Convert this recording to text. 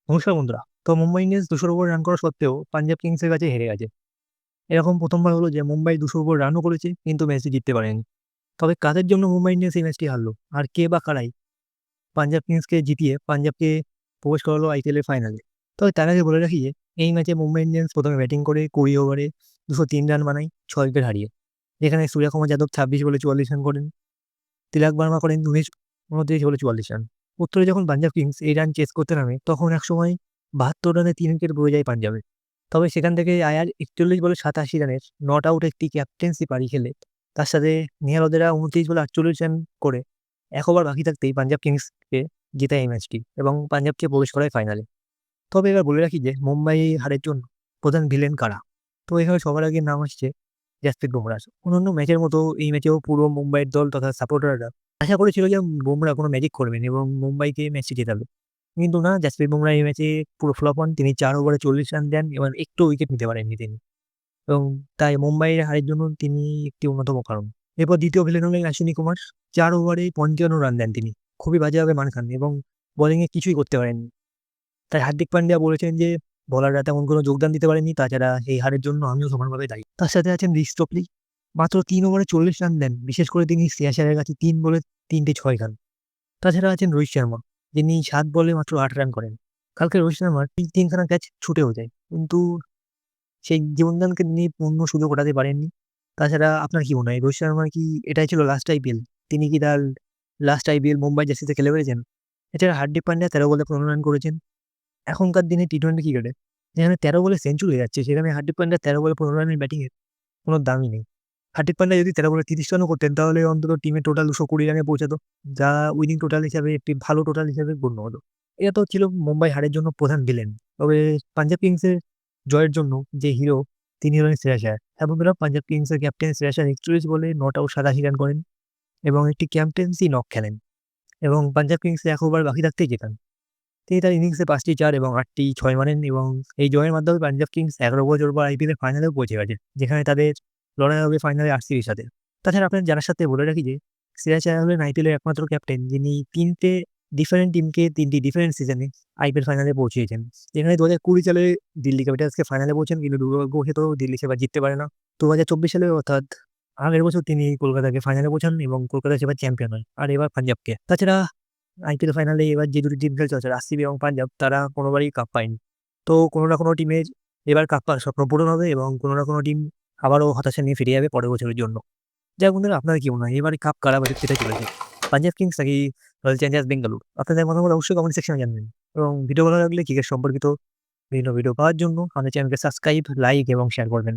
নমস্কার বন্ধুরা। তো মুম্বাই ইন্ডিয়ান্স ২০০ ওভার রান করা সত্ত্বেও পাঞ্জাব কিংসের কাছে হেরে গেছে। এরকম ১ম বার হলো যে মুম্বাই ২০০ ওভার রানও করেছে কিন্তু ম্যাচটি জিততে পারেনি। তবে কাদের জন্য মুম্বাই ইন্ডিয়ান্স এই ম্যাচটি হারলো? আর কে বা কারাই পাঞ্জাব কিংসকে জিতিয়ে পাঞ্জাবকে প্রবেশ করালো আইপিএল এর ফাইনালে? তবে তার আগে বলে রাখি যে এই ম্যাচে মুম্বাই ইন্ডিয়ান্স ১ম এ ব্যাটিং করে ২০ ওভারে ২০৩ রান বানায় ৬ উইকেট হারিয়ে। যেখানে সূর্যকুমার যাদব ২৬ বলে ৪৪ রান করেন, তিলক বর্মা করেন ২৯ বলে ৪৪ রান। উত্তরে যখন পাঞ্জাব কিংস এই রান চেজ করতে নামে তখন একসময় ৭২ রানে ৩ উইকেট পড়ে যায় পাঞ্জাবের। তবে সেখান থেকে আয়ার ৪১ বলে ৮৭ রানের নট আউট একটি ক্যাপ্টেন্সি পারি খেলে তার সাথে নেহাল ওদেরা ২৯ বলে ৪৮ রান করে ১ ওভার বাকি থাকতেই পাঞ্জাব কিংসকে জেতায় এই ম্যাচটি এবং পাঞ্জাবকে প্রবেশ করায় ফাইনালে। তবে এবার বলে রাখি যে মুম্বাই হারের জন্য প্রধান ভিলেন কারা? তো এখানে সবার আগে নাম আসছে জাসপ্রীত বুমরাহ। অন্যান্য ম্যাচের মতো এই ম্যাচেও পুরো মুম্বাইয়ের দল তথা সাপোর্টাররা আশা করেছিল যে বুমরাহ কোনো ম্যাজিক করবেন এবং মুম্বাইকে ম্যাচটি জেতাবে। কিন্তু না, জাসপ্রীত বুমরাহ এই ম্যাচে পুরো ফ্লপ হন। তিনি ৪ ওভারে ৪০ রান দেন এবং একটু উইকেট নিতে পারেননি তিনি। এবং তাই মুম্বাইয়ের হারের জন্য তিনি একটি অন্যতম কারণ। এরপর ২য় ভিলেন হলেন অশ্বিনী কুমার। ৪ ওভারে ৫৫ রান দেন তিনি। খুবই বাজেভাবে মার খান এবং বোলিংয়ে কিছুই করতে পারেননি। তাই হার্দিক পান্ডিয়া বলেছেন যে বোলাররা তেমন কোনো যোগদান দিতে পারেনি। তাছাড়া এই হারের জন্য আমিও সমানভাবে দায়ী। তার সাথে আছেন রিস চোপড়ি। মাত্র ৩ ওভারে ৪০ রান দেন। বিশেষ করে তিনি শ্রেয়াস আয়ারের কাছে ৩ বলে ৩ টে ৬ খান। তাছাড়া আছেন রোহিত শর্মা, যিনি ৭ বলে মাত্র ৮ রান করেন। কালকে রোহিত শর্মার ৩ খানা ক্যাচ ছুটেও যায়। কিন্তু সেই জীবনদানকে তিনি পূর্ণ সুযোগ ওঠাতে পারেননি। তাছাড়া আপনার কি মনে হয় রোহিত শর্মার কি এটাই ছিল লাস্ট আইপিএল? তিনি কি তার লাস্ট আইপিএল মুম্বাই জার্সিতে খেলে বেড়েছেন? এছাড়া হার্দিক পান্ডিয়া ১৩ বলে ১৫ রান করেছেন। এখনকার দিনে টি-টোয়েন্টি ক্রিকেটে যেখানে ১৩ বলে সেঞ্চুরি হয়ে যাচ্ছে, সেখানে হার্দিক পান্ডিয়া ১৩ বলে ১৫ রানের ব্যাটিংয়ের কোনো দামই নেই। হার্দিক পান্ডিয়া যদি ১৩ বলে ৩০ রানও করতেন তাহলে অন্তত টিমের টোটাল ২২০ রানে পৌঁছাতো। যা উইনিং টোটাল হিসাবে একটি ভালো টোটাল হিসেবে গণ্য হতো। এটা তো ছিল মুম্বাই হারের জন্য প্রধান ভিলেন। তবে পাঞ্জাব কিংসের জয়ের জন্য যে হিরো তিনি হলেন শ্রেয়াস আয়ার। হ্যাঁ বন্ধুরা, পাঞ্জাব কিংসের ক্যাপ্টেন শ্রেয়াস আয়ার ৪১ বলে নট আউট ৮৭ রান করেন এবং একটি ক্যাপ্টেন্সি নক খেলেন এবং পাঞ্জাব কিংসে ১ ওভার বাকি থাকতেই জেতান। তিনি তার ইনিংসে ৫ টি ৪ এবং ৮ টি ৬ মারেন এবং এই জয়ের মাধ্যমে পাঞ্জাব কিংস ১১ বছর পর আইপিএলের ফাইনালেও পৌঁছে গেছে। যেখানে তাদের লড়াই হবে ফাইনালে আরসিবির সাথে। তাছাড়া আপনাদের জানার সাথে বলে রাখি যে শ্রেয়াস আয়ার হলেন আইপিএলের একমাত্র ক্যাপ্টেন যিনি ৩ টে ডিফারেন্ট টিমকে ৩ টি ডিফারেন্ট সিজনে আইপিএল ফাইনালে পৌঁছিয়েছেন। যেখানে ২০২০ সালে দিল্লি ক্যাপিটালসকে ফাইনালে পৌঁছান কিন্তু দুর্ভাগ্যবশত দিল্লি সেবার জিততে পারে না। ২০২৪ সালে অর্থাৎ আগের বছর তিনি কলকাতাকে ফাইনালে পৌঁছান এবং কলকাতা সেবার চ্যাম্পিয়ন হয়। আর এবার পাঞ্জাবকে। তাছাড়া আইপিএল ফাইনালে এবার যে ২ টি টিম খেলছে অর্থাৎ আরসিবি এবং পাঞ্জাব তারা কোনোবারই কাপ পায়নি। তো কোনো না কোনো টিমের এবার কাপ পাওয়ার স্বপ্ন পূরণ হবে এবং কোনো না কোনো টিম আবারও হতাশা নিয়ে ফিরে যাবে পরের বছরের জন্য। যাই হোক বন্ধুরা, আপনার কি মনে হয় এবারে কাপ কারা পেতে চলেছে? পাঞ্জাব কিংস নাকি রয়্যাল চ্যালেঞ্জার্স বেঙ্গালুরু? আপনাদের মতামত অবশ্যই কমেন্ট সেকশনে জানাবেন এবং ভিডিও ভালো লাগলে ক্রিকেট সম্পর্কিত বিভিন্ন ভিডিও পাওয়ার জন্য আমাদের চ্যানেলকে সাবস্ক্রাইব, লাইক এবং শেয়ার করবেন।